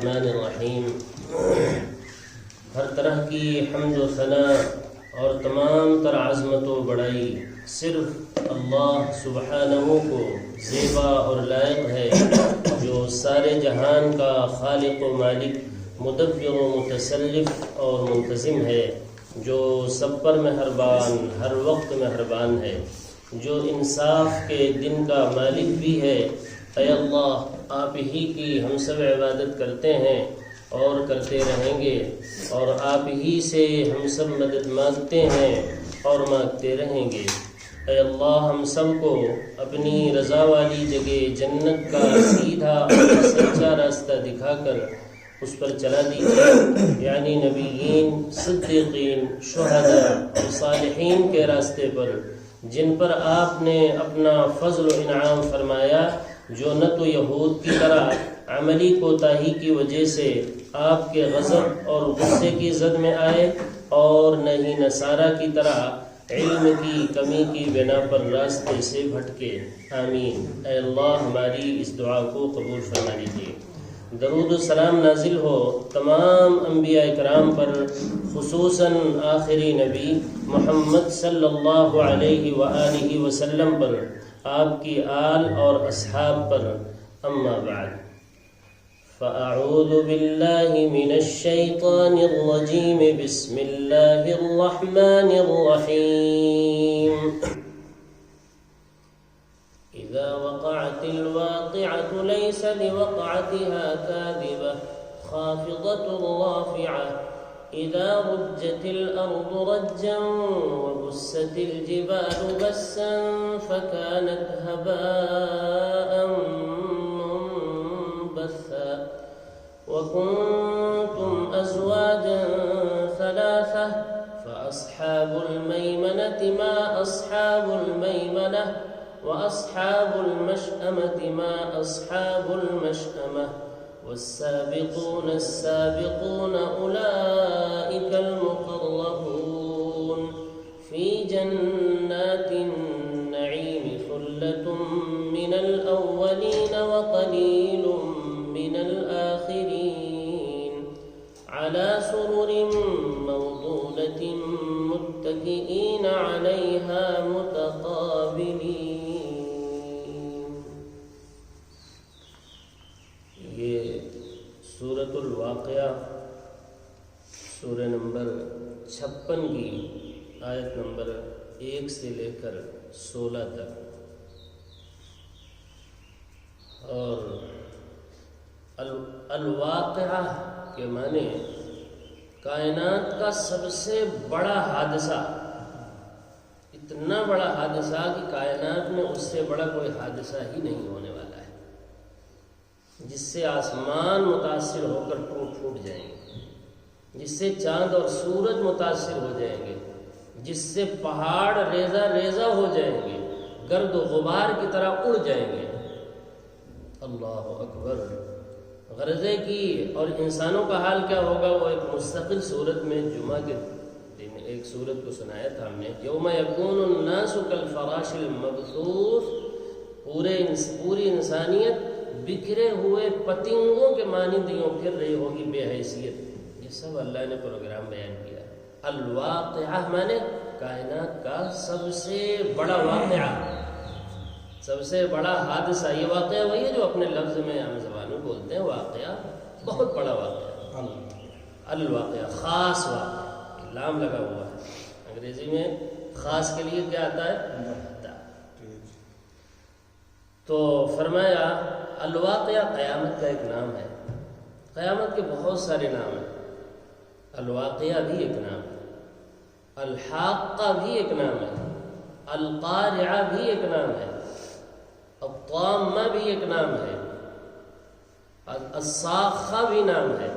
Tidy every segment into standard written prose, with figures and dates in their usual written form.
الرحمن الرحیم۔ ہر طرح کی حمد و ثنا اور تمام تر عظمت و بڑائی صرف اللہ سبحانہ کو زیبا اور لائق ہے، جو سارے جہان کا خالق و مالک، مدبر و متصرف اور منتظم ہے، جو سب پر مہربان، ہر وقت مہربان ہے، جو انصاف کے دن کا مالک بھی ہے۔ اے اللہ، آپ ہی کی ہم سب عبادت کرتے ہیں اور کرتے رہیں گے، اور آپ ہی سے ہم سب مدد مانگتے ہیں اور مانگتے رہیں گے۔ اے اللہ، ہم سب کو اپنی رضا والی جگہ جنت کا سیدھا اور سچا راستہ دکھا کر اس پر چلا دیجیے، یعنی نبیین، صدیقین، شہداء اور صالحین کے راستے پر، جن پر آپ نے اپنا فضل و انعام فرمایا، جو نہ تو یہود کی طرح عملی کوتاہی کی وجہ سے آپ کے غضب اور غصے کی زد میں آئے، اور نہ ہی نصارہ کی طرح علم کی کمی کی بنا پر راستے سے بھٹکے۔ آمین۔ اے اللہ، ہماری اس دعا کو قبول فرما لیجیے۔ درود و سلام نازل ہو تمام انبیاء اکرام پر، خصوصاً آخری نبی محمد صلی اللہ علیہ وآلہ وسلم پر، آپ کی آل اور اصحاب پر۔ اما بعد، فاعوذ باللہ من الشیطان الرجیم، بسم اللہ الرحمن الرحیم۔ إذا وقعت الواقعة ليس لوقعتها كاذبة خافضة رافعة إذا رجت الأرض رجا وبست الجبال بسا فكانت هباء منبثا وكنتم أزواجا ثلاثة فأصحاب الميمنة ما أصحاب الميمنة وأصحاب المشأمة ما أصحاب المشأمة والسابقون السابقون أولئك المقربون في جنات النعيم ثلة من الأولين وقليل من الآخرين على سرر موضونة متكئين عليها متقابلين۔ سورۃ الواقعہ سورہ نمبر 56 کی آیت نمبر 1 سے لے کر 16 تک، اور الواقعہ کے معنی کائنات کا سب سے بڑا حادثہ، اتنا بڑا حادثہ کہ کائنات میں اس سے بڑا کوئی حادثہ ہی نہیں ہونے والا ہے، جس سے آسمان متاثر ہو کر ٹوٹ جائیں گے، جس سے چاند اور سورج متاثر ہو جائیں گے، جس سے پہاڑ ریزہ ریزہ ہو جائیں گے، گرد و غبار کی طرح اڑ جائیں گے۔ اللہ اکبر۔ غرضے کی اور انسانوں کا حال کیا ہوگا، وہ ایک مستقل صورت میں جمعہ کے دن ایک صورت کو سنایا تھا ہم نے، یوم یکون الناس کالفراش المبثوث، پوری انسانیت بکھرے ہوئے پتنگوں کے مانند یوں پھر رہی ہوگی بے حیثیت۔ یہ سب اللہ نے پروگرام بیان کیا۔ الواقعہ مانے کائنات کا سب سے بڑا واقعہ، سب سے بڑا حادثہ۔ یہ واقعہ وہی ہے جو اپنے لفظ میں عام زبان میں بولتے ہیں، واقعہ بہت بڑا واقعہ، الواقعہ خاص واقعہ، لام لگا ہوا ہے۔ انگریزی میں خاص کے لیے کیا آتا ہے؟ تو فرمایا الواقعہ قیامت کا ایک نام ہے۔ قیامت کے بہت سارے نام ہیں، الواقعہ بھی ایک نام ہے، الحاقہ بھی ایک نام ہے، القارعہ بھی ایک نام ہے، الطامہ بھی ایک نام ہے، الصاخہ بھی نام ہے،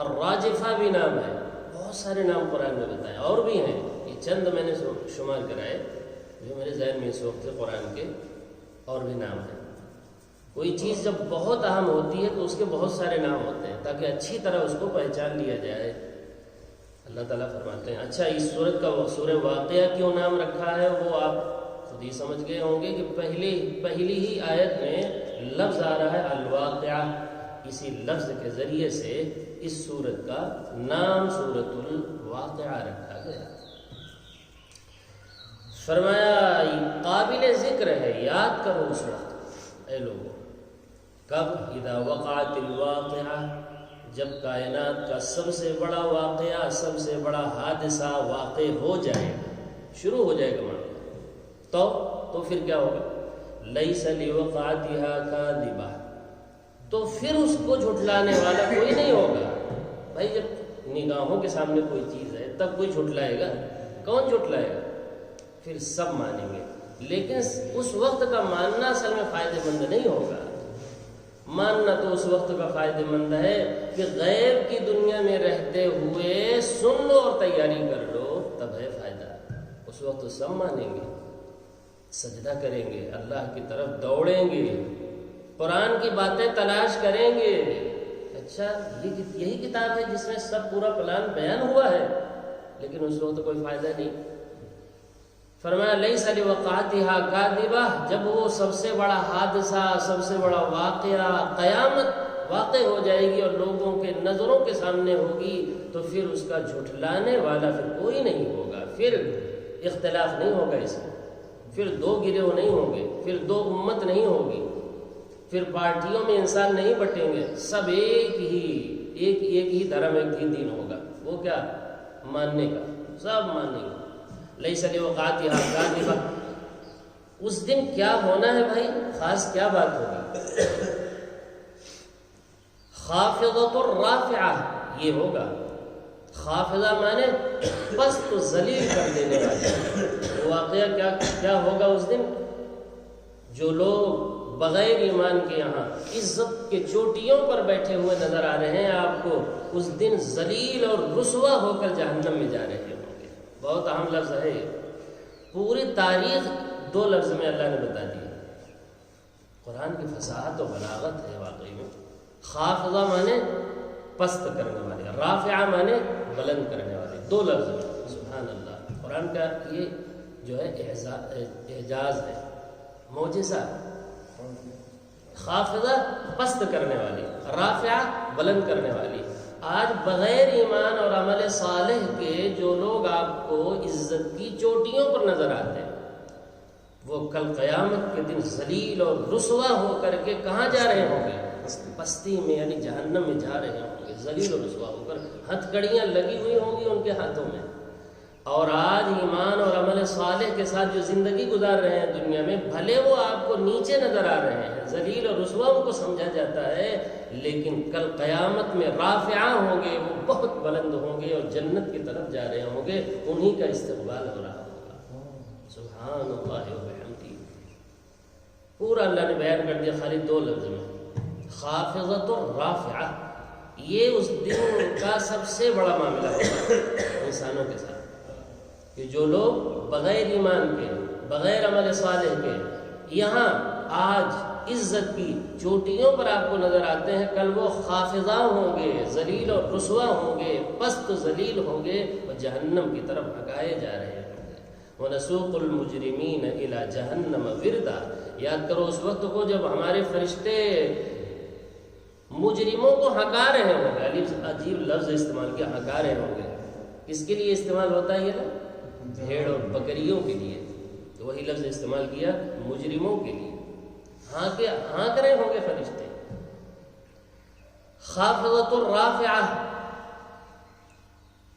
الراجفہ بھی نام ہے۔ بہت سارے نام قرآن میں بتائے، اور بھی ہیں، یہ چند میں نے شمار کرائے جو میرے ذہن میں اس وقت قرآن کے، اور بھی نام ہیں۔ کوئی چیز جب بہت اہم ہوتی ہے تو اس کے بہت سارے نام ہوتے ہیں تاکہ اچھی طرح اس کو پہچان لیا جائے۔ اللہ تعالیٰ فرماتے ہیں، اچھا اس سورت کا سورہ واقعہ کیوں نام رکھا ہے وہ آپ خود ہی سمجھ گئے ہوں گے کہ پہلی ہی آیت میں لفظ آ رہا ہے الواقعہ، اسی لفظ کے ذریعے سے اس سورت کا نام سورۃ الواقعہ رکھا گیا۔ فرمایا قابل ذکر ہے، یاد کرو اس وقت اے لوگوں، کب؟ اذا وقعت الواقعہ، جب کائنات کا سب سے بڑا واقعہ، سب سے بڑا حادثہ واقع ہو جائے، شروع ہو جائے گا معاملہ، تو پھر کیا ہوگا؟ لیس لوقعتها کاذبہ، تو پھر اس کو جھٹلانے والا کوئی نہیں ہوگا۔ بھائی جب نگاہوں کے سامنے کوئی چیز ہے تب کوئی جھٹلائے گا؟ کون جھٹلائے گا؟ پھر سب مانیں گے، لیکن اس وقت کا ماننا اصل میں فائدہ مند نہیں ہوگا۔ ماننا تو اس وقت کا فائدہ مند ہے کہ غیب کی دنیا میں رہتے ہوئے سن لو اور تیاری کر لو، تب ہے فائدہ۔ اس وقت سب مانیں گے، سجدہ کریں گے، اللہ کی طرف دوڑیں گے، قرآن کی باتیں تلاش کریں گے۔ اچھا یہی کتاب ہے جس میں سب پورا پلان بیان ہوا ہے، لیکن اس وقت کوئی فائدہ نہیں۔ فرمایا لیس لوقعتها کاذبہ، جب وہ سب سے بڑا حادثہ، سب سے بڑا واقعہ، قیامت واقع ہو جائے گی اور لوگوں کے نظروں کے سامنے ہوگی، تو پھر اس کا جھٹلانے والا پھر کوئی نہیں ہوگا، پھر اختلاف نہیں ہوگا اس میں، پھر دو گروہ نہیں ہوں گے، پھر دو امت نہیں ہوگی، پھر پارٹیوں میں انسان نہیں بٹیں گے، سب ایک ہی دھرم، ایک ہی دین ہوگا۔ وہ کیا؟ ماننے کا، سب مانیں گے۔ لیس لوقعتها کاذبہ، اس دن کیا ہونا ہے بھائی؟ خاص کیا بات ہوگی؟ خافضۃ الرافعہ، یہ ہوگا۔ خافضہ مانے پست و ذلیل کر دینے والا۔ واقعہ کیا ہوگا اس دن؟ جو لوگ بغیر ایمان کے یہاں عزت کے چوٹیوں پر بیٹھے ہوئے نظر آ رہے ہیں آپ کو، اس دن ذلیل اور رسوا ہو کر جہنم میں جا رہے ہیں۔ بہت اہم لفظ ہے یہ، پوری تاریخ دو لفظ میں اللہ نے بتا دی۔ قرآن کی فصاحت و بلاغت ہے واقعی میں۔ خافضہ مانے پست کرنے والے، رافعہ مانے بلند کرنے والے، دو لفظ میں۔ سبحان اللہ، قرآن کا یہ جو ہے اعجاز ہے، معجزہ۔ خافضہ پست کرنے والی، رافعہ بلند کرنے والی۔ آج بغیر ایمان اور عمل صالح کے جو لوگ آپ کو عزت کی چوٹیوں پر نظر آتے ہیں، وہ کل قیامت کے دن ذلیل اور رسوا ہو کر کے کہاں جا رہے ہوں گے؟ پستی میں، یعنی جہنم میں جا رہے ہوں گے، ذلیل اور رسوا ہو کر، ہتھ کڑیاں لگی ہوئی ہوں گی ان کے ہاتھوں میں۔ اور آج ایمان اور عمل صالح کے ساتھ جو زندگی گزار رہے ہیں دنیا میں، بھلے وہ آپ کو نیچے نظر آ رہے ہیں، ذلیل اور رسوا ان کو سمجھا جاتا ہے، لیکن کل قیامت میں رافعہ ہوں گے، وہ بہت بلند ہوں گے اور جنت کی طرف جا رہے ہوں گے، انہی کا استقبال ہو رہا ہوگا۔ سبحان اللہ و بحمدہ، پورا اللہ نے بیان کر دیا خالی دو لفظ میں، خافضۃ الرافعہ۔ یہ اس دن کا سب سے بڑا معاملہ ہوگا انسانوں کے ساتھ، کہ جو لوگ بغیر ایمان کے، بغیر عمل صالح کے یہاں آج عزت کی چوٹیوں پر آپ کو نظر آتے ہیں، کل وہ خافضہ ہوں گے، ذلیل اور رسوا ہوں گے، پست و ذلیل ہوں گے اور جہنم کی طرف بھگائے جا رہے ہوں گے۔ وَنَسُوقُ الْمُجْرِمِينَ إِلَى جَهَنَّمَ وِرْدًا، یاد کرو اس وقت کو جب ہمارے فرشتے مجرموں کو ہکا رہے ہوں گے۔ عجیب لفظ استعمال کیا، ہکا رہے ہوں گے۔ کس کے لیے استعمال ہوتا ہے یہ لفظ؟ بھیڑ اور بکریوں کے لیے، تو وہی لفظ استعمال کیا مجرموں کے لیے، ہانک رہے ہوں گے فرشتے۔ خافضۃ الرافعہ،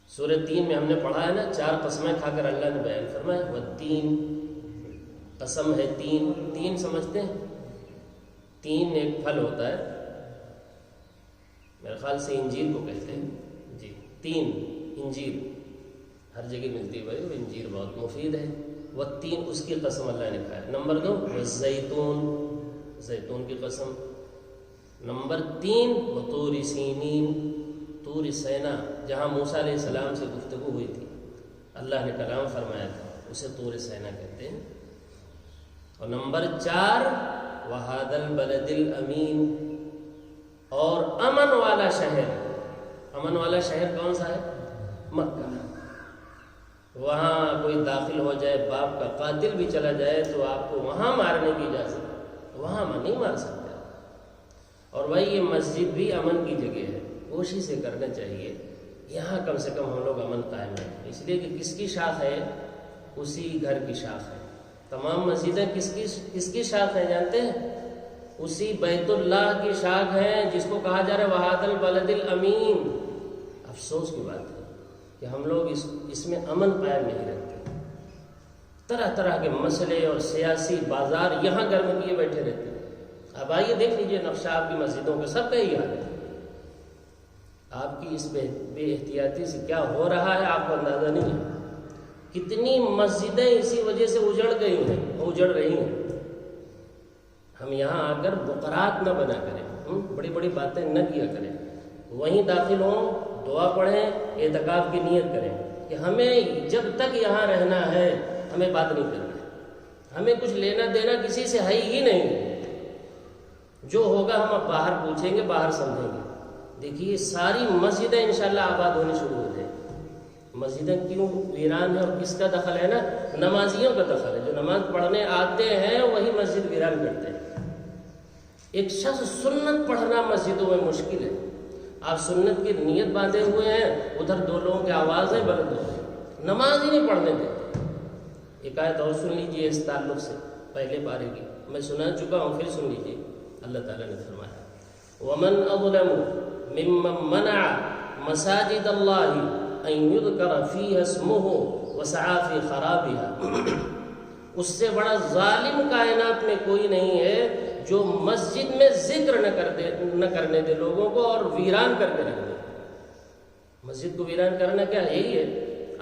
سورہ 3 میں ہم نے پڑھا ہے نا، 4 قسمیں کھا کر اللہ نے بیان فرمایا۔ والتین، قسم ہے تین سمجھتے ہیں؟ تین ایک پھل ہوتا ہے، میرے خیال سے انجیر کو کہتے ہیں جی، تین انجیر ہر جگہ ملتی ہے بھائی، وہ انجیر بہت مفید ہے۔ والتین، اس کی قسم اللہ نے کھایا۔ نمبر 2 والزیتون، زیتون کی قسم۔ نمبر 3 وطور سینین، طور سینا، جہاں موسیٰ علیہ السلام سے گفتگو ہوئی تھی، اللہ نے کلام فرمایا تھا، اسے طور سینا کہتے ہیں۔ اور نمبر 4 وہذا البلد الامین، اور امن والا شہر۔ امن والا شہر کون سا ہے؟ مکہ۔ وہاں کوئی داخل ہو جائے، باپ کا قاتل بھی چلا جائے تو آپ کو وہاں مارنے کی اجازت، وہاں نہیں مار سکتے۔ اور بھائی یہ مسجد بھی امن کی جگہ ہے، کوشش سے کرنا چاہیے یہاں کم سے کم ہم لوگ امن قائم رکھیں، اس لیے کہ کس کی شاخ ہے؟ اسی گھر کی شاخ ہے۔ تمام مسجدیں کس کی شاخ ہیں جانتے ہیں؟ اسی بیت اللہ کی شاخ ہے جس کو کہا جا رہا ہے وہاد البلد الامین۔ افسوس کی بات ہے کہ ہم لوگ اس میں امن قائم نہیں رکھتے، طرح طرح کے مسئلے اور سیاسی بازار یہاں گرم کیے بیٹھے رہتے ہیں۔ اب آئیے دیکھ لیجئے نقشہ آپ کی مسجدوں کا، سب کا ہی حال ہے۔ آپ کی اس بے احتیاطی سے کیا ہو رہا ہے آپ کو اندازہ نہیں ہے۔ کتنی مسجدیں اسی وجہ سے اجڑ گئی ہیں، اجڑ رہی ہیں۔ ہم یہاں آ کر بقرات نہ بنا کریں، بڑی بڑی باتیں نہ کیا کریں، وہیں داخل ہوں، دعا پڑھیں، اعتکاف کی نیت کریں کہ ہمیں جب تک یہاں رہنا ہے ہمیں بات نہیں کرنا ہے، ہمیں کچھ لینا دینا کسی سے ہے ہی نہیں، جو ہوگا ہم اب باہر پوچھیں گے، باہر سمجھیں گے۔ دیکھیے ساری مسجدیں انشاءاللہ آباد ہونی شروع ہو جائیں۔ مسجدیں کیوں ویران ہیں اور کس کا دخل ہے نا؟ نمازیوں کا دخل ہے، جو نماز پڑھنے آتے ہیں وہی مسجد ویران کرتے ہیں۔ ایک شخص سنت پڑھنا مسجدوں میں مشکل ہے، آپ سنت کی نیت باندھے ہوئے ہیں، ادھر دو لوگوں کی آوازیں بلند ہو رہی ہیں، نماز ہی نہیں پڑھنے دیتے۔ ایک آیت اور سن لیجیے اس تعلق سے، پہلے پارے کی میں سنا چکا ہوں، پھر سن لیجیے۔ اللہ تعالیٰ نے فرمایا وَمَنْ أَظْلَمُ مِمَّنْ مَنَعَ مَسَاجِدَ اللَّهِ أَنْ يُذْكَرَ فِيهَا اسْمُهُ وَسَعَى فِي خَرَابِهَا۔ اس سے بڑا ظالم کائنات میں کوئی نہیں ہے جو مسجد میں ذکر نہ کرنے دے لوگوں کو اور ویران کر کے رکھ دے۔ مسجد کو ویران کرنا کیا ہے؟ یہی ہے۔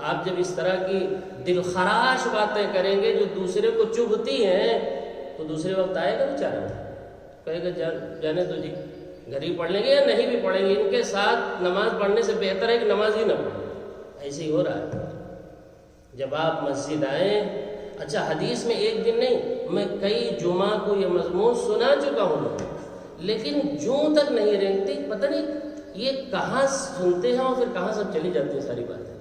آپ جب اس طرح کی دلخراش باتیں کریں گے جو دوسرے کو چبھتی ہیں تو دوسرے وقت آئے گا بیچارہ، کہے گا جانے تو جی، گھر ہی پڑھ لیں گے یا نہیں بھی پڑھیں گے، ان کے ساتھ نماز پڑھنے سے بہتر ہے کہ نماز ہی نہ پڑھیں۔ ایسے ہی ہو رہا ہے۔ جب آپ مسجد آئیں، اچھا حدیث میں ایک دن نہیں، میں کئی جمعہ کو یہ مضمون سنا چکا ہوں لوگ، لیکن جوں تک نہیں رینگتی، پتہ نہیں یہ کہاں سنتے ہیں اور پھر کہاں سب چلی جاتی ہیں ساری باتیں۔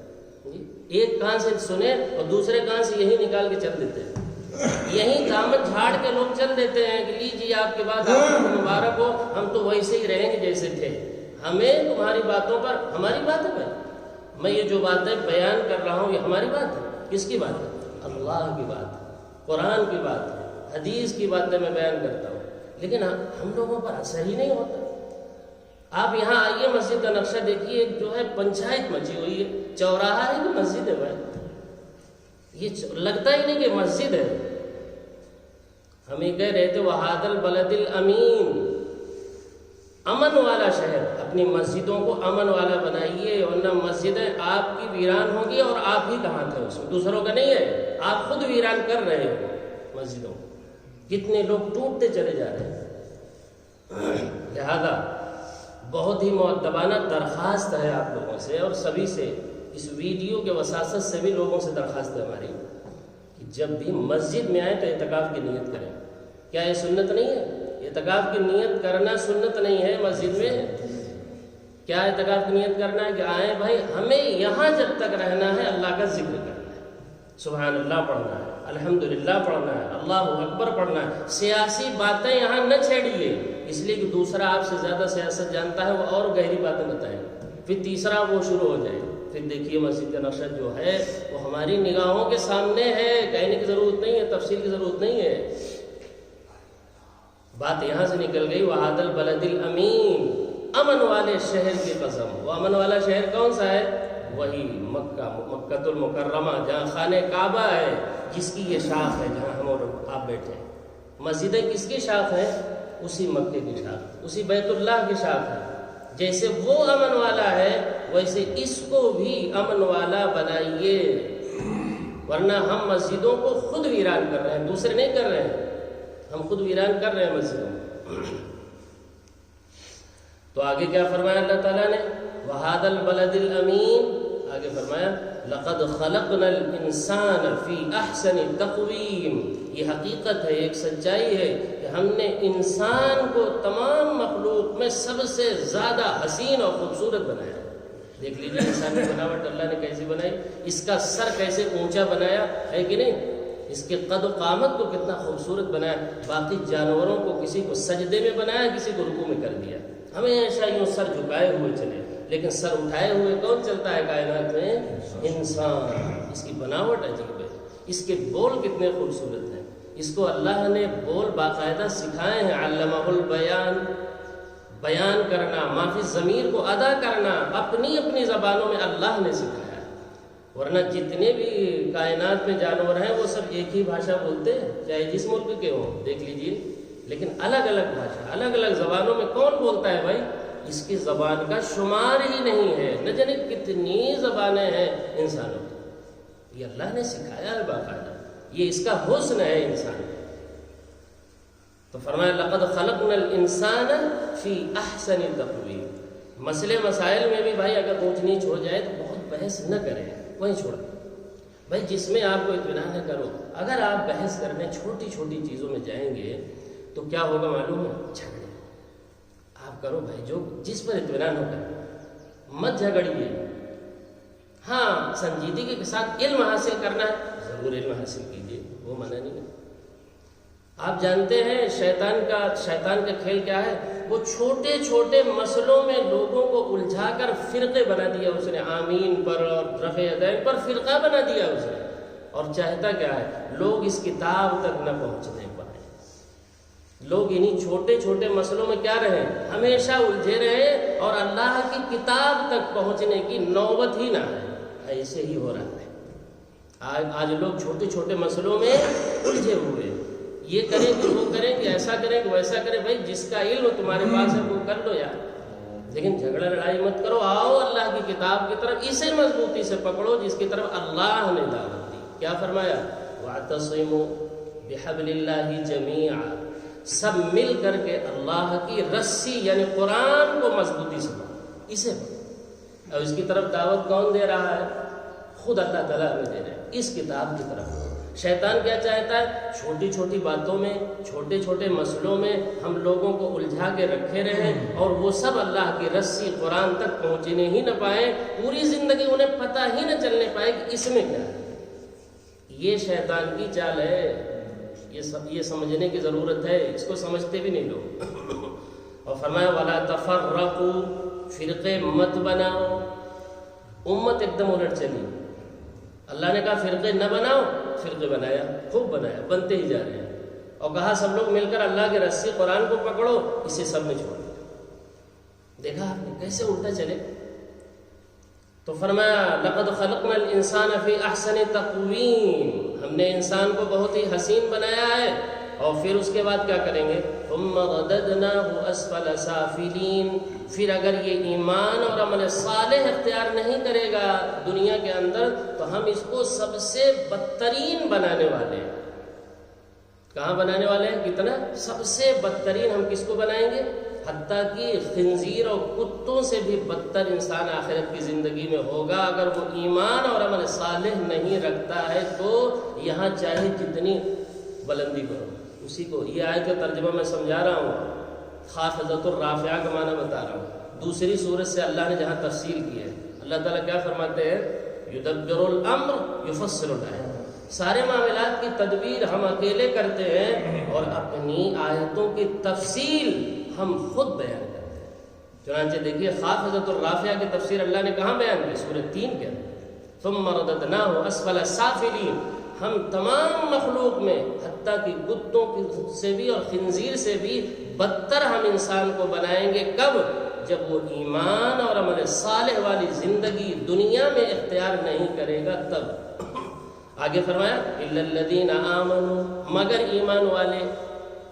ایک کان سے سنے اور دوسرے کان سے یہی نکال کے چل دیتے ہیں، یہی دامن جھاڑ کے لوگ چل دیتے ہیں کہ لیجیے آپ کے بعد آپ کو مبارک ہو، ہم تو ویسے ہی رہیں گے جیسے تھے، ہمیں تمہاری باتوں پر، ہماری بات ہے بھائی، میں یہ جو باتیں بیان کر رہا ہوں یہ ہماری بات ہے، کس کی بات ہے؟ اللہ کی بات ہے، قرآن کی بات ہے، حدیث کی باتیں میں بیان کرتا ہوں، لیکن ہم لوگوں پر اثر ہی نہیں ہوتا۔ آپ یہاں آئیے، مسجد کا نقشہ دیکھیے، جو ہے پنچایت مچی ہوئی ہے، چوراہا ہے کہ مسجد ہے بھائی؟ یہ لگتا ہی نہیں کہ مسجد ہے۔ ہم یہ کہہ رہے تھے وہاد البلد الامین، امن والا شہر، اپنی مسجدوں کو امن والا بنائیے، ورنہ مسجدیں آپ کی ویران ہوں گی اور آپ ہی کہاں تھے اس میں، دوسروں کا نہیں ہے، آپ خود ویران کر رہے ہو مسجدوں کو، کتنے لوگ ٹوٹتے چلے جا رہے ہیں۔ لہذا بہت ہی مؤدبانہ درخواست ہے آپ لوگوں سے اور سبھی سے، اس ویڈیو کے وساطت سے بھی لوگوں سے درخواست ہے ہماری کہ جب بھی مسجد میں آئیں تو اعتکاف کی نیت کریں۔ کیا یہ سنت نہیں ہے؟ اعتکاف کی نیت کرنا سنت نہیں ہے مسجد میں؟ کیا اعتکاف کی نیت کرنا ہے کہ آئیں بھائی ہمیں یہاں جب تک رہنا ہے اللہ کا ذکر کرنا ہے، سبحان اللہ پڑھنا ہے، الحمدللہ پڑھنا ہے، اللہ اکبر پڑھنا ہے، سیاسی باتیں یہاں نہ چھیڑیے، اس لیے کہ دوسرا آپ سے زیادہ سیاست جانتا ہے، وہ اور گہری باتیں بتائیں، پھر تیسرا وہ شروع ہو جائے۔ پھر دیکھیے مسجد کا نقشہ جو ہے وہ ہماری نگاہوں کے سامنے ہے، کہنے کی ضرورت نہیں ہے، تفصیل کی ضرورت نہیں ہے۔ بات یہاں سے نکل گئی وہاد البلد الامین، امن والے شہر کی قسم۔ وہ امن والا شہر کون سا ہے؟ وہی مکہ، مکۃ المکرمہ، جہاں خانہ کعبہ ہے، جس کی یہ شاخ ہے جہاں ہم اور آپ بیٹھے ہیں۔ مسجدیں کس کی شاخ ہیں؟ اسی مکے کی شاخ، اسی بیت اللہ کی شاخ ہے۔ جیسے وہ امن والا ہے ویسے اس کو بھی امن والا بنائیے، ورنہ ہم مسجدوں کو خود ویران کر رہے ہیں، دوسرے نہیں کر رہے ہیں، ہم خود ویران کر رہے ہیں مسجدوں کو۔ تو آگے کیا فرمایا اللہ تعالیٰ نے؟ وہاد البلد الامین، آگے فرمایا لقد خلقنا الانسان فی احسن تقویم، یہ حقیقت ہے، ایک سچائی ہے کہ ہم نے انسان کو تمام مخلوق میں سب سے زیادہ حسین اور خوبصورت بنایا۔ دیکھ لیجیے انسان کی بناوٹ اللہ نے کیسی بنائی، اس کا سر کیسے اونچا بنایا ہے کہ نہیں، اس کے قد و قامت کو کتنا خوبصورت بنایا. باقی جانوروں کو کسی کو سجدے میں بنایا, کسی کو رکوع میں کر دیا. ہمیشہ یوں سر جھکائے ہوئے چلے, لیکن سر اٹھائے ہوئے کون چلتا ہے کائنات میں؟ انسان. اس کی بناوٹ عجیب ہے, اس کے بول کتنے خوبصورت ہیں. اس کو اللہ نے بول باقاعدہ سکھائے ہیں. علمہ البیان, بیان کرنا, معافی ضمیر کو ادا کرنا اپنی اپنی زبانوں میں اللہ نے سکھایا. ورنہ جتنے بھی کائنات میں جانور ہیں وہ سب ایک ہی بھاشا بولتے ہیں, چاہے جس ملک کے ہوں دیکھ لیجیے, لیکن الگ الگ بھاشا, الگ الگ زبانوں میں کون بولتا ہے بھائی؟ اس کی زبان کا شمار ہی نہیں ہے. نہ جانے کتنی زبانیں ہیں انسانوں کی, یہ اللہ نے سکھایا ہے باقاعدہ. یہ اس کا حسن ہے انسان. تو فرمایا لقد خلقنا الانسان فی احسن تقویم. مسئلے مسائل میں بھی بھائی اگر اونچ نیچ ہو جائے تو بہت بحث نہ کریں, وہیں چھوڑ بھائی. جس میں آپ کو اطمینان ہے کرو. اگر آپ بحث کرنے چھوٹی چھوٹی چیزوں میں جائیں گے تو کیا ہوگا معلوم ہے؟ جھگڑے. آپ کرو بھائی جو جس پر اطمینان ہو کر, مت جھگڑیے. ہاں سنجیدگی کے ساتھ علم حاصل کرنا ہے, ضرور علم حاصل کیجیے, وہ منع نہیں ہے. آپ جانتے ہیں شیطان کا کھیل کیا ہے؟ وہ چھوٹے چھوٹے مسئلوں میں لوگوں کو الجھا کر فرقے بنا دیا اس نے. آمین پر اور رفع یدین پر فرقہ بنا دیا اس نے. اور چاہتا کیا ہے؟ لوگ اس کتاب تک نہ پہنچنے پائیں. لوگ انہی چھوٹے چھوٹے مسئلوں میں کیا رہیں؟ ہمیشہ الجھے رہیں اور اللہ کی کتاب تک پہنچنے کی نوبت ہی نہ آئے. ایسے ہی ہو رہا ہے آج لوگ چھوٹے چھوٹے مسئلوں میں الجھے ہوئے. یہ کریں کہ وہ کریں کہ ایسا کریں کہ ویسا کریں. بھائی جس کا علم تمہارے پاس ہے وہ کر لو یار, لیکن جھگڑا لڑائی مت کرو. آؤ اللہ کی کتاب کی طرف, اسے مضبوطی سے پکڑو جس کی طرف اللہ نے دعوت دی. کیا فرمایا؟ وَاعْتَصِمُوا بِحَبْلِ اللَّهِ جَمِيعًا. سب مل کر کے اللہ کی رسی یعنی قرآن کو مضبوطی سے پکڑو, اسے پکڑو. اور اس کی طرف دعوت کون دے رہا ہے؟ خود اللہ تعالیٰ ہمیں دے رہے ہیں, اس کتاب کی طرف. شیطان کیا چاہتا ہے؟ چھوٹی چھوٹی باتوں میں, چھوٹے چھوٹے مسئلوں میں ہم لوگوں کو الجھا کے رکھے رہیں اور وہ سب اللہ کی رسی قرآن تک پہنچنے ہی نہ پائیں. پوری زندگی انہیں پتہ ہی نہ چلنے پائے کہ اس میں کیا ہے. یہ شیطان کی چال ہے. یہ سمجھنے کی ضرورت ہے, اس کو سمجھتے بھی نہیں لوگ. اور فرمایا وَلَا تَفَرَّقُوا, فرقے مت بناؤ. امت ایک دم الٹ چلی. اللہ نے کہا فرقے نہ بناؤ, فرقے بنایا, خوب بنایا, بنتے ہی جا رہے ہیں. اور کہا سب لوگ مل کر اللہ کی رسی قرآن کو پکڑو, اسے سب نے چھوڑ دیا. دیکھا آپ نے کیسے الٹا چلے. تو فرمایا لقد خلقنا الانسان فی احسن تقویم. ہم نے انسان کو بہت ہی حسین بنایا ہے. اور پھر اس کے بعد کیا کریں گے؟ ثم رددناه اسفل سافلین. پھر اگر یہ ایمان اور عمل صالح اختیار نہیں کرے گا دنیا کے اندر تو ہم اس کو سب سے بدترین بنانے والے ہیں. کہاں بنانے والے ہیں؟ کتنا؟ سب سے بدترین ہم کس کو بنائیں گے؟ حتیٰ کہ خنزیر اور کتوں سے بھی بدتر انسان آخرت کی زندگی میں ہوگا اگر وہ ایمان اور عمل صالح نہیں رکھتا ہے. تو یہاں چاہے جتنی بلندی کرو اسی کو. یہ آیت کا ترجمہ میں سمجھا رہا ہوں, خافضۃ الرافعہ کا معنی بتا رہا ہوں. دوسری صورت سے اللہ نے جہاں تفصیل کی ہے, اللہ تعالیٰ کیا فرماتے ہیں؟ یدبر الامر یفصل الآیات. سارے معاملات کی تدبیر ہم اکیلے کرتے ہیں اور اپنی آیتوں کی تفصیل ہم خود بیان کرتے ہیں. چنانچہ دیکھیے خافضۃ الرافعہ کی تفسیر اللہ نے کہاں بیان کی؟ سورۃ 3 کے اندر. ثم رددناه اسفل سافلین. ہم تمام مخلوق میں حتیٰ کہ کتوں سے بھی اور خنزیر سے بھی بدتر ہم انسان کو بنائیں گے. کب؟ جب وہ ایمان اور عمل صالح والی زندگی دنیا میں اختیار نہیں کرے گا تب. آگے فرمایا الا الذین آمنوا, مگر ایمان والے.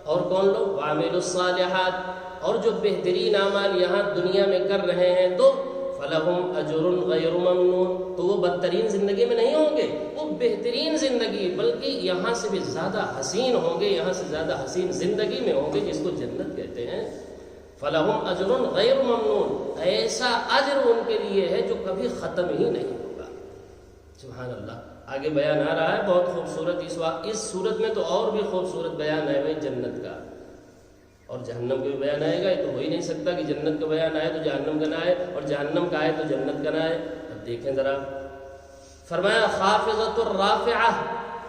اور کون لوگ؟ وعملوا الصالحات, اور جو بہترین اعمال یہاں دنیا میں کر رہے ہیں تو فلہم اجر غیر ممنون. تو وہ بدترین زندگی میں نہیں ہوں گے, وہ بہترین زندگی بلکہ یہاں سے بھی زیادہ حسین ہوں گے, یہاں سے زیادہ حسین زندگی میں ہوں گے جس کو جنت کہتے ہیں. فلہم اجر غیر ممنون, ایسا اجر ان کے لیے ہے جو کبھی ختم ہی نہیں ہوگا. سبحان اللہ. آگے بیان آ رہا ہے بہت خوبصورت. اس صورت میں تو اور بھی خوبصورت بیان ہے بھائی جنت کا, اور جہنم کا بھی بیان آئے گا. یہ تو ہو ہی نہیں سکتا کہ جنت کا بیان آئے تو جہنم کا نہ آئے اور جہنم کا آئے تو جنت کا نہ آئے. اب دیکھیں ذرا, فرمایا خافضۃ الرافعہ,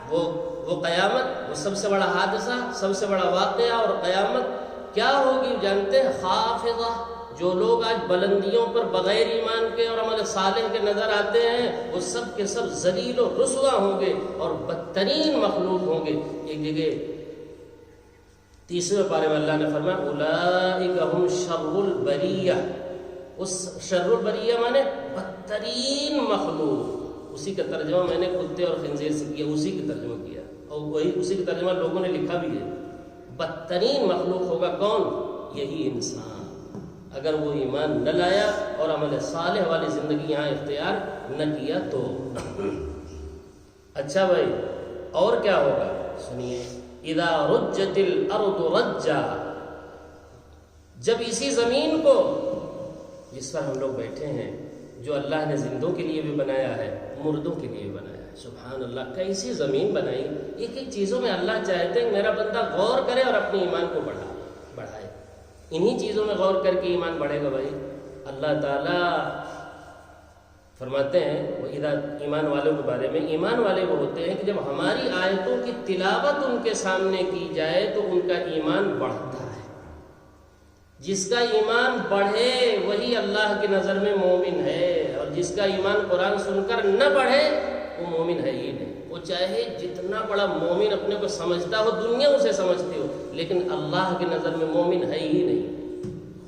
وہ وہ قیامت، وہ سب سے بڑا حادثہ، سب سے بڑا واقعہ، اور قیامت کیا ہوگی جانتے ہیں؟ خافضہ. جو لوگ آج بلندیوں پر بغیر ایمان کے اور عمل صالح کے نظر آتے ہیں، وہ سب کے سب ذلیل و رسوا ہوں گے اور بدترین مخلوق ہوں گے. ایک جگہ 30ویں پارے میں اللہ نے فرمایا اولئک هم شر البریہ. اس شر البریہ مانے بدترین مخلوق. اسی کا ترجمہ میں نے کتے اور خنزیر سے کیا، اسی کا ترجمہ کیا، اور وہی اسی کا ترجمہ لوگوں نے لکھا بھی ہے. بدترین مخلوق ہوگا کون؟ یہی انسان، اگر وہ ایمان نہ لایا اور عمل صالح والی زندگی یہاں اختیار نہ کیا تو. اچھا بھائی، اور کیا ہوگا سنیے. اذا رجت الارض رجا. جب اسی زمین کو جس پر ہم لوگ بیٹھے ہیں، جو اللہ نے زندوں کے لیے بھی بنایا ہے، مردوں کے لیے بھی بنایا ہے، سبحان اللہ، کیسی زمین بنائی. ایک ایک چیزوں میں اللہ چاہتے ہیں میرا بندہ غور کرے اور اپنے ایمان کو بڑھائے. انہی چیزوں میں غور کر کے ایمان بڑھے گا بھائی. اللہ تعالیٰ فرماتے ہیں وہ ایمان والوں کے بارے میں، ایمان والے وہ ہوتے ہیں کہ جب ہماری آیتوں کی تلاوت ان کے سامنے کی جائے تو ان کا ایمان بڑھتا ہے. جس کا ایمان بڑھے وہی اللہ کی نظر میں مومن ہے، اور جس کا ایمان قرآن سن کر نہ بڑھے وہ مومن ہے ہی نہیں. وہ چاہے جتنا بڑا مومن اپنے کو سمجھتا ہو، دنیا اسے سمجھتی ہو، لیکن اللہ کی نظر میں مومن ہے ہی نہیں.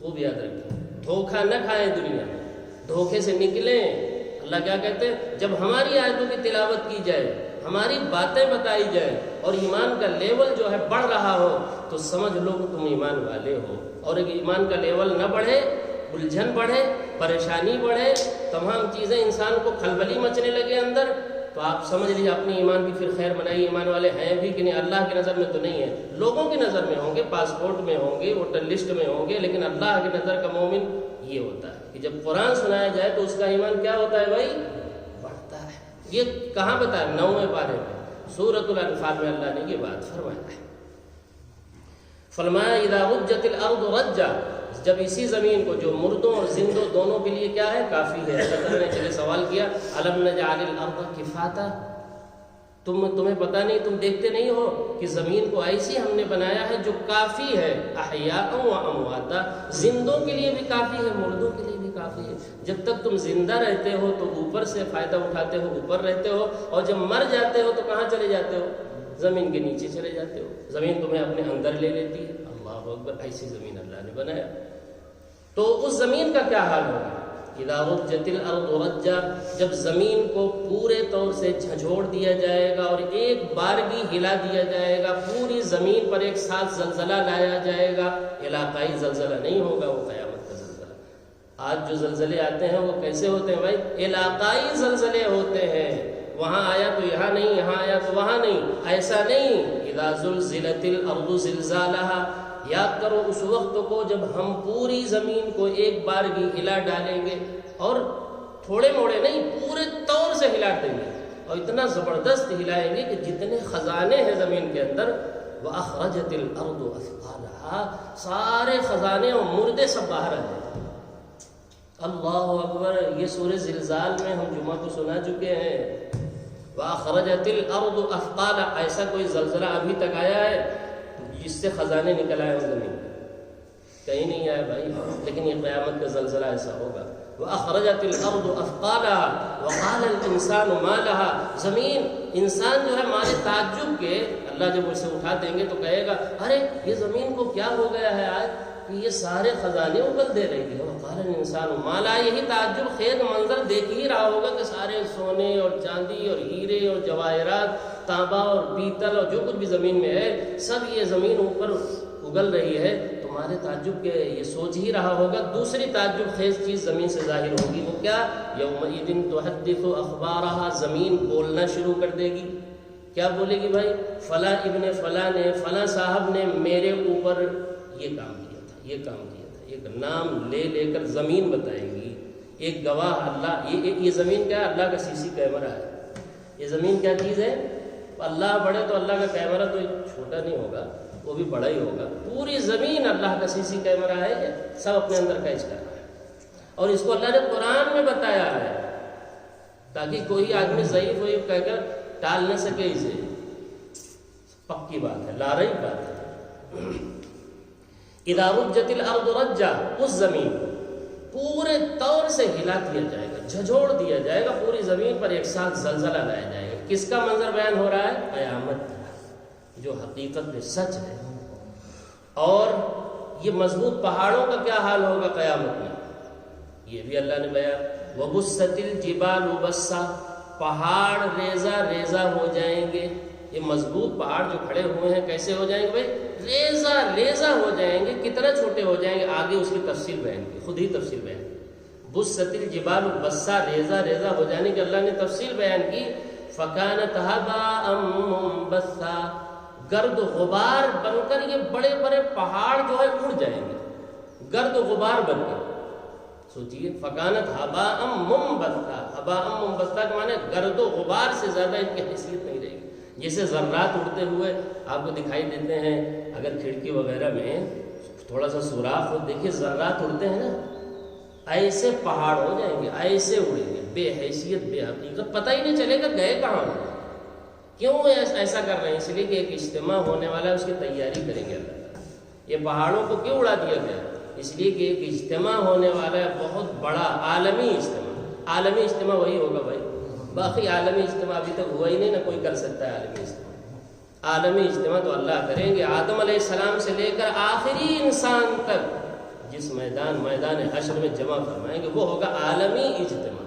خوب یاد رکھیں، دھوکہ نہ کھائیں دنیا میں، دھوکے سے نکلیں. اللہ کیا کہتے ہیں؟ جب ہماری آیتوں کی تلاوت کی جائے، ہماری باتیں بتائی جائیں اور ایمان کا لیول جو ہے بڑھ رہا ہو تو سمجھ لو کہ تم ایمان والے ہو. اور اگر ایمان کا لیول نہ بڑھے، الجھن بڑھے، پریشانی بڑھے، تمام چیزیں انسان کو کھلبلی مچنے لگے اندر، تو آپ سمجھ لیجیے اپنے ایمان کی پھر خیر منائی. ایمان والے ہیں بھی کہ نہیں؟ اللہ کی نظر میں تو نہیں ہے. لوگوں کی نظر میں ہوں گے، پاسپورٹ میں ہوں گے، ووٹر لسٹ میں ہوں گے، لیکن اللہ کی نظر کا مومن یہ ہوتا ہے کہ جب قرآن سنایا جائے تو اس کا ایمان کیا ہوتا ہے بھائی؟ بڑھتا ہے. یہ کہاں بتایا؟ 9ویں پارے میں سورۃ الانفال میں اللہ نے یہ بات فرمایا ہے. فرمایا اذا رجت الارض رجا. جب اسی زمین کو جو مردوں اور زندوں دونوں کے لیے کیا ہے؟ کافی ہے. اللہ نے چلے سوال کیا الم نجعل الارض کفاتا. تمہیں پتہ نہیں، تم دیکھتے نہیں ہو کہ زمین کو ایسی ہم نے بنایا ہے جو کافی ہے. احیاء و امواتا، زندوں کے لیے بھی کافی ہے، مردوں کے لیے بھی کافی ہے. جب تک تم زندہ رہتے ہو تو اوپر سے فائدہ اٹھاتے ہو، اوپر رہتے ہو، اور جب مر جاتے ہو تو کہاں چلے جاتے ہو؟ زمین کے نیچے چلے جاتے ہو. زمین تمہیں اپنے اندر لے لیتی ہے. اللہ اکبر، ایسی زمین اللہ نے بنایا. تو اس زمین کا کیا حال ہوگا؟ اذا رجت الارض رجا. جب زمین کو پورے طور سے جھنجھوڑ دیا جائے گا اور ایک بارگی ہلا دیا جائے گا، پوری زمین پر ایک ساتھ زلزلہ لایا جائے گا. علاقائی زلزلہ نہیں ہوگا، وہ قیامت کا زلزلہ. آج جو زلزلے آتے ہیں وہ کیسے ہوتے ہیں بھائی؟ علاقائی زلزلے ہوتے ہیں. وہاں آیا تو یہاں نہیں، یہاں آیا تو وہاں نہیں، ایسا نہیں. اذا زلزلت الارض زلزالها. یاد کرو اس وقت کو جب ہم پوری زمین کو ایک بارگی ہلا ڈالیں گے، اور تھوڑے موڑے نہیں، پورے طور سے ہلا دیں گے، اور اتنا زبردست ہلائیں گے کہ جتنے خزانے ہیں زمین کے اندر، وَأَخْرَجَتِ الْأَرْضُ أَثْقَالَهَا، سارے خزانے اور مردے سب باہر آ جائیں. اللہ اکبر. یہ سورہ زلزال میں ہم جمعہ کو سنا چکے ہیں. وَأَخْرَجَتِ الْأَرْضُ أَثْقَالَهَا. ایسا کوئی زلزلہ ابھی تک آیا ہے جس سے خزانے نکل آئے زمین؟ کہیں نہیں آیا بھائی. لیکن یہ قیامت کا زلزلہ ایسا ہوگا. وَأَخْرَجَتِ الْأَرْضُ أَثْقَالَهَا وَقَالَ الْإِنسَانُ مَا لَهَا. زمین، انسان جو ہے مارے تعجب کے، اللہ جب اسے اٹھا دیں گے تو کہے گا ارے یہ زمین کو کیا ہو گیا ہے آج کہ یہ سارے خزانے اگل دے رہی ہے. وَقَالَ الْإِنسَانُ مَا لَهَا. یہی تعجب خیز منظر دیکھ ہی رہا ہوگا کہ سارے سونے اور چاندی اور ہیرے اور جواہرات، تانبا اور پیتل اور جو کچھ بھی زمین میں ہے، سب یہ زمین اوپر اگل رہی ہے. تمہارے تعجب کے یہ سوچ ہی رہا ہوگا. دوسری تعجب خیز چیز زمین سے ظاہر ہوگی، وہ کیا؟ یومئذ تحدث اخبارها. زمین بولنا شروع کر دے گی. کیا بولے گی بھائی؟ فلاں ابن فلاں نے، فلاں صاحب نے میرے اوپر یہ کام کیا تھا، یہ کام کیا تھا. ایک نام لے لے کر زمین بتائے گی. ایک گواہ اللہ. یہ زمین کیا ہے؟ اللہ کا سی سی کیمرہ ہے. یہ زمین کیا چیز ہے؟ اللہ بڑے تو اللہ کا کیمرہ تو چھوٹا نہیں ہوگا، وہ بھی بڑا ہی ہوگا. پوری زمین اللہ کا سی سی کیمرہ ہے، یہ سب اپنے اندر کیچ کر رہا ہے. اور اس کو اللہ نے قرآن میں بتایا ہے تاکہ کوئی آدمی ضعیف وعیف کہہ کر ٹال نہ سکے اسے. پکی بات ہے، لا ریب بات ہے۔ اذا رجت الارض رجا، اس زمین پورے طور سے ہلا دیا جائے گا، جھجھوڑ دیا جائے گا، پوری زمین پر ایک ساتھ زلزلہ لایا جائے گا۔ کس کا منظر بیان ہو رہا ہے؟ قیامت، جو حقیقت میں سچ ہے۔ اور یہ مضبوط پہاڑوں کا کیا حال ہوگا قیامت میں، یہ بھی اللہ نے بیان۔ وبست الجبال بسا، پہاڑ ریزہ ریزہ ہو جائیں گے۔ یہ مضبوط پہاڑ جو کھڑے ہوئے ہیں کیسے ہو جائیں گے بھائی؟ ریزہ ریزہ ہو جائیں گے۔ کتنا چھوٹے ہو جائیں گے، آگے اس کی تفصیل بیان کی، خود ہی تفصیل بیان کی۔ بست الجبال بسا، ریزہ ریزہ ہو جانے کی اللہ نے تفصیل بیان کی۔ فکانت هباء منبثا، گرد و غبار بن کر یہ بڑے بڑے پہاڑ جو ہے اڑ جائیں گے، گرد و غبار بن کر۔ سوچئے، فکانت هباء منبثا، هباء منبثا کے معنی گرد و غبار سے زیادہ ان کی حیثیت نہیں رہے گی۔ جیسے ذرات اڑتے ہوئے آپ کو دکھائی دیتے ہیں، اگر کھڑکی وغیرہ میں تھوڑا سا سوراخ ہو، دیکھیے ذرات اڑتے ہیں نا، ایسے پہاڑ ہو جائیں گے، ایسے اڑیں گے، بے حیثیت بے حقیقت، پتہ ہی نہیں چلے گا گئے کہاں ہو۔ کیوں ایسا کر رہے ہیں؟ اس لیے کہ ایک اجتماع ہونے والا ہے، اس کی تیاری کریں گے اللہ تعالیٰ۔ یہ پہاڑوں کو کیوں اڑا دیا گیا؟ اس لیے کہ ایک اجتماع ہونے والا ہے، بہت بڑا عالمی اجتماع۔ عالمی اجتماع وہی ہوگا بھائی، باقی عالمی اجتماع ابھی تک ہوا ہی نہیں، نہ کوئی کر سکتا ہے عالمی اجتماع۔ عالمی اجتماع تو اللہ کریں گے، آدم علیہ السلام سے لے کر آخری انسان تک جس میدان حشر میں جمع فرمائیں گے وہ ہوگا عالمی اجتماع۔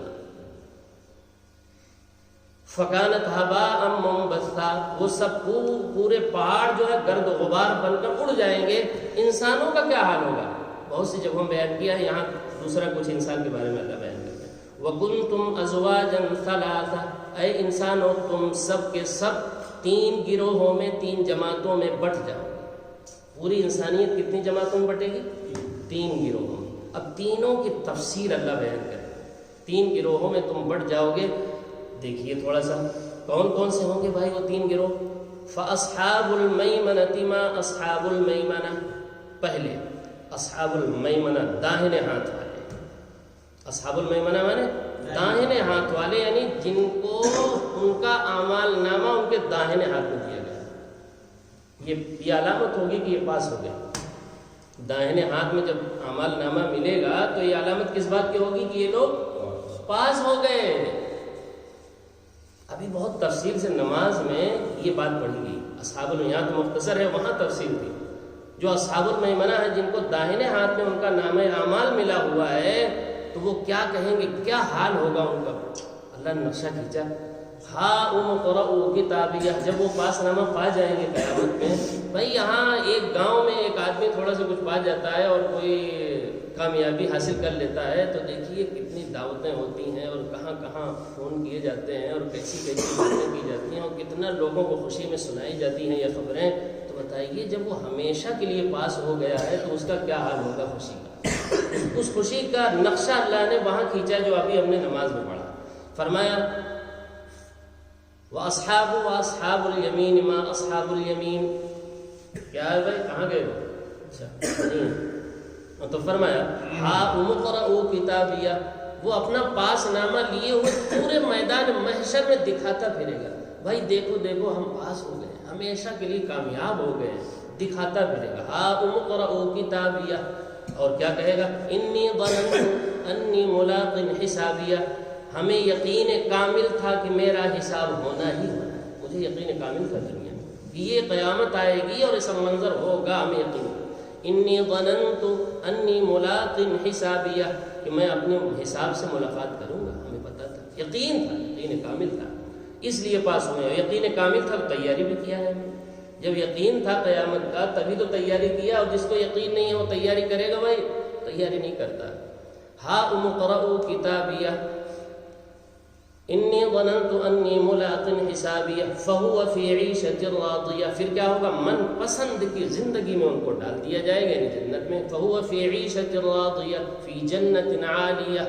فکانت هباء منبثا، وہ سب پورے پہاڑ جو ہے گرد و غبار بن کر اڑ جائیں گے۔ انسانوں کا کیا حال ہوگا؟ بہت سی جگہوں بیان کیا ہے، یہاں دوسرا کچھ انسان کے بارے میں اللہ بیان کرتے ہیں۔ وَكُنْتُمْ أَزْوَاجًا ثَلَاثَةً، اے انسانوں تم سب کے سب تین گروہوں میں، تین جماعتوں میں بٹ جاؤ۔ پوری انسانیت کتنی جماعتوں میں بٹے گی؟ تین گروہوں میں۔ اب تینوں کی تفسیر اللہ بیان کرے، تین گروہوں میں تم بٹ جاؤ گے۔ دیکھیے تھوڑا سا کون کون سے ہوں گے بھائی وہ تین گروہ؟ فَأَصْحَابُ الْمَيْمَنَةِ مَا أَصْحَابُ الْمَيْمَنَةِ، پہلے اصحاب المیمنہ داہنے ہاتھ والے۔ اصحاب المیمنہ مانے داہنے ہاتھ والے، یعنی جن کو ان کا اعمال نامہ ان کے داہنے ہاتھ میں دیا گیا۔ یہ علامت ہوگی کہ یہ پاس ہو گئے۔ داہنے ہاتھ میں جب اعمال نامہ ملے گا تو یہ علامت کس بات کی ہوگی کہ یہ لوگ پاس ہو گئے۔ ابھی بہت تفصیل سے نماز میں یہ بات پڑھی گئی۔ اصحاب المیمنہ تو مختصر ہے، وہاں تفصیل تھی۔ جو اصحاب المیمنہ ہے، جن کو داہنے ہاتھ میں ان کا نامہ اعمال ملا ہوا ہے، تو وہ کیا کہیں گے، کیا حال ہوگا ان کا؟ اللہ نے نقشہ کھینچا، ہاؤم اقرؤوا کتابیہ، جب وہ پاس نامہ پا جائیں گے قیامت میں۔ بھائی یہاں ایک گاؤں میں ایک آدمی تھوڑا سا کچھ پا جاتا ہے اور کوئی کامیابی حاصل کر لیتا ہے، تو دیکھیے کتنی دعوتیں ہوتی ہیں اور کہاں کہاں فون کیے جاتے ہیں اور کیسی کیسی باتیں کی جاتی ہیں اور کتنا لوگوں کو خوشی میں سنائی جاتی ہیں یہ خبریں۔ تو بتائیے جب وہ ہمیشہ کے لیے پاس ہو گیا ہے تو اس کا کیا حال ہوگا خوشی کا؟ اس خوشی کا نقشہ اللہ نے وہاں کھینچا جو ابھی ہم نے نماز میں پڑھا۔ فرمایا وَأَصْحَابُ الْيَمِينِ مَا أَصْحَابُ الْيَمِينِ، کیا ہے بھائی کہاں گئے ہو؟ اچھا تو فرمایا ہاؤم اقرؤوا کتابیہ، وہ اپنا پاس نامہ لیے ہوئے پورے میدان محشر میں دکھاتا پھرے گا، بھائی دیکھو دیکھو ہم پاس ہو گئے، ہمیشہ کے لیے کامیاب ہو گئے، دکھاتا پھرے گا۔ ہاؤم اقرؤوا کتابیہ، اور کیا کہے گا؟ انی ظننت انی ملاق حسابیہ، ہمیں یقین کامل تھا کہ میرا حساب ہونا ہی ہونا ہے، مجھے یقین کامل تھا دنیا میں کہ یہ قیامت آئے گی اور ایسا منظر ہوگا، ہمیں یقین۔ انی ظننت انی ملاق حسابیہ، کہ میں اپنے حساب سے ملاقات کروں گا، ہمیں پتہ تھا، یقین تھا، یقین کامل تھا، اس لیے پاس ہوئے۔ یقین کامل تھا تو تیاری بھی کیا ہے ہمیں، جب یقین تھا قیامت کا تبھی تو تیاری کیا، اور جس کو یقین نہیں ہے وہ تیاری کرے گا بھائی؟ تیاری نہیں کرتا۔ ہاؤم اقرؤوا کتابیہ انی ظننت انی ملاق حسابیہ فہو فی عیشۃ راضیہ، پھر کیا ہوگا؟ من پسند کی زندگی میں ان کو ڈال دیا جائے گا، یعنی جنت میں۔ فہو فی عیشۃ راضیہ فی جنت عالیہ،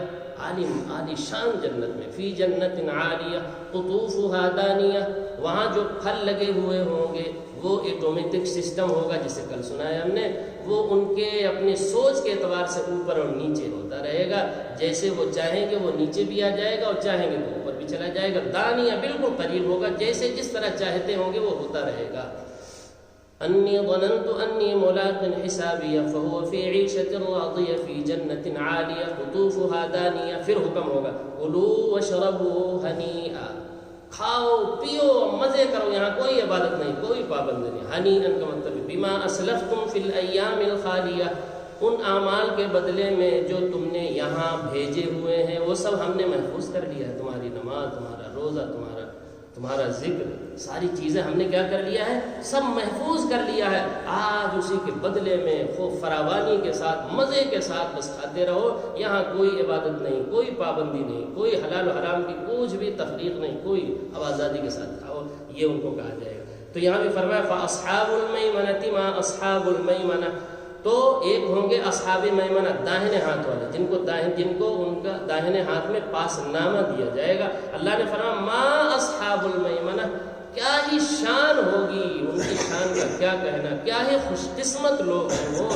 عالی شان جنت میں، فی جنت عالیہ قطوفها دانیہ، وہاں جو پھل لگے ہوئے ہوں گے وہ آٹومیٹک سسٹم ہوگا، جسے کل سنایا ہم نے، وہ ان کے اپنے سوچ کے اعتبار سے اوپر اور نیچے ہوتا رہے گا، جیسے وہ چاہیں گے وہ نیچے بھی آ جائے گا اور چاہیں گے تو اوپر بھی چلا جائے گا۔ دانیہ بالکل قریب ہوگا، جیسے جس طرح چاہتے ہوں گے وہ ہوتا رہے گا۔ انی ظننت انی ملاق حسابیہ فہو فی عیشۃ راضیہ فی جنت عالیہ قطوفها دانیہ. پھر حکم ہوگا کلوا واشربوا ہنیئا، کھاؤ پیو مزے کرو، یہاں کوئی عبادت نہیں، کوئی پابندی نہیں. ہنیئا کا مطلب بما اسلفتم فی الایام الخالیہ، ان اعمال کے بدلے میں جو تم نے یہاں بھیجے ہوئے ہیں وہ سب ہم نے محفوظ کر لیا ہے. تمہاری نماز، تمہارا روزہ، تمہارا ذکر، ساری چیزیں ہم نے کیا کر لیا ہے، سب محفوظ کر لیا ہے. آج اسی کے بدلے میں خوب فراوانی کے ساتھ مزے کے ساتھ بس کھاتے رہو. یہاں کوئی عبادت نہیں، کوئی پابندی نہیں، کوئی حلال و حرام کی کچھ بھی تفریق نہیں، کوئی آزادی کے ساتھ کھاؤ، یہ ان کو کہا جائے گا. تو یہاں بھی فرمایا فاصحاب المیمنۃ ما اصحاب المیمنہ. تو ایک ہوں گے اصحاب میمنہ، داہنے ہاتھ والے، جن کو ان کا داہنے ہاتھ میں پاس نامہ دیا جائے گا. اللہ نے فرمایا ما اصحاب المیمنہ، کیا ہی شان ہوگی ان کی، شان کا کیا کہنا، کیا ہی خوش قسمت لوگ ہیں وہ،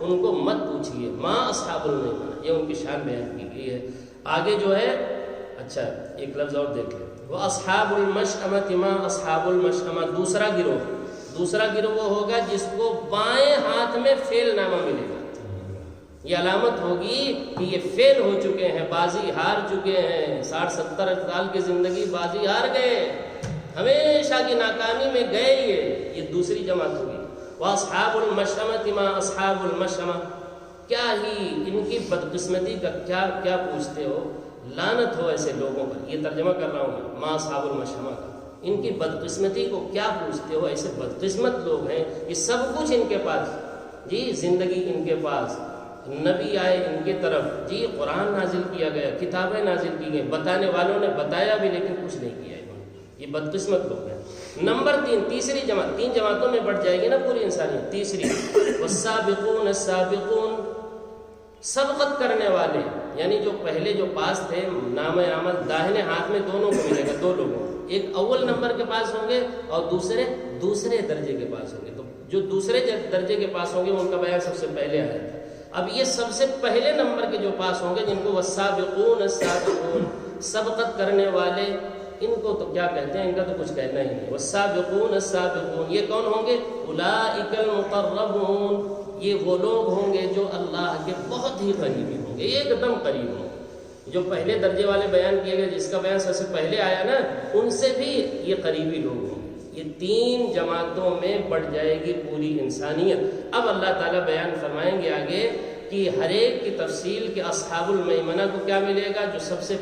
ان کو مت پوچھیے. ما اصحاب المیمنہ، یہ ان کی شان بیان کی گئی ہے. آگے جو ہے، اچھا ایک لفظ اور دیکھ لیں، وہ اصحاب المشأمۃ ما اصحاب المشأمہ. دوسرا گروہ وہ ہوگا جس کو بائیں ہاتھ میں فیل نامہ ملے گا. یہ علامت ہوگی کہ یہ فیل ہو چکے ہیں، بازی ہار چکے ہیں، 60-70 سال کی زندگی بازی ہار گئے، ہمیشہ کی ناکامی میں گئے. یہ دوسری جماعت ہوگی. واصحاب المشأمۃ ما اصحاب المشأمہ، کیا ہی ان کی بدقسمتی کا کیا پوچھتے ہو، لعنت ہو ایسے لوگوں پر. یہ ترجمہ کر رہا ہوں ما اصحاب المشأمہ کا. ان کی بدقسمتی کو کیا پوچھتے ہو، ایسے بدقسمت لوگ ہیں. یہ سب کچھ ان کے پاس، جی زندگی ان کے پاس، نبی آئے ان کے طرف، جی قرآن نازل کیا گیا، کتابیں نازل کی گئی، بتانے والوں نے بتایا بھی لیکن کچھ نہیں کیا انہوں نے. یہ بدقسمت لوگ ہیں. نمبر 3، تیسری جماعت، 3 جماعتوں میں بڑھ جائے گی نا پوری انسانیت. تیسری والسابقون السابقون، سبقت کرنے والے، یعنی جو پہلے جو پاس تھے، نام عمل داہنے ہاتھ میں دونوں کو ملے گا. 2 لوگوں، ایک اول نمبر کے پاس ہوں گے اور دوسرے درجے کے پاس ہوں گے. تو جو دوسرے درجے کے پاس ہوں گے ان کا بیان سب سے پہلے آیا تھا. اب یہ سب سے پہلے نمبر کے جو پاس ہوں گے، جن کو والسابقون السابقون، سبقت کرنے والے، ان کو تو کیا کہتے ہیں، ان کا تو کچھ کہنا ہی نہیں. والسابقون السابقون، یہ کون ہوں گے؟ اولئک المقربون، یہ وہ لوگ ہوں گے جو اللہ کے بہت ہی قریبی ہوں گے، ایک دم قریب ہوں گے. جو پہلے درجے والے بیان کیے گئے، جس کا بیان سب سے پہلے آیا نا، ان سے بھی یہ قریبی لوگ ہوں گے. یہ 3 جماعتوں میں بڑھ جائے گی پوری انسانیت. اب اللہ تعالیٰ بیان فرمائیں گے آگے کہ ہر ایک کی تفصیل کہ اصحاب المیمنہ کو کیا ملے گا، جو سب سے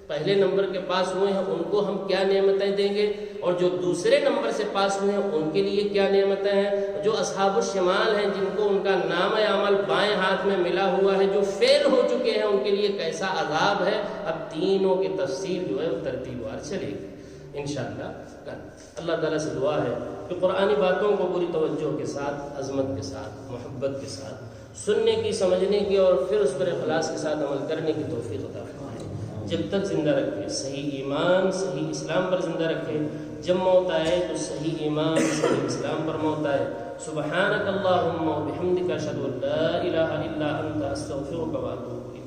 پہلے نمبر کے پاس ہوئے ہیں ان کو ہم کیا نعمتیں دیں گے، اور جو دوسرے نمبر سے پاس ہوئے ہیں ان کے لیے کیا نعمتیں ہیں. جو اصحاب الشمال ہیں، جن کو ان کا نام عمل بائیں ہاتھ میں ملا ہوا ہے، جو فیل ہو چکے ہیں، ان کے لیے کیسا عذاب ہے. اب تینوں کی تفصیل جو ہے وہ ترتیب وار چلے گی انشاءاللہ. اللہ تعالیٰ سے دعا ہے کہ قرآنی باتوں کو پوری توجہ کے ساتھ، عظمت کے ساتھ، محبت کے ساتھ سننے کی، سمجھنے کی، اور پھر اس پر اخلاص کے ساتھ عمل کرنے کی توفیق عطا فرمائے. جب تک زندہ رکھے، صحیح ایمان، صحیح اسلام پر زندہ رکھے. جب موت آئے تو صحیح ایمان، صحیح اسلام پر موت آئے. سبحانک اللہم و بحمدک اشہد ان لا الہ الا انت استغفرک و اتوب الیک.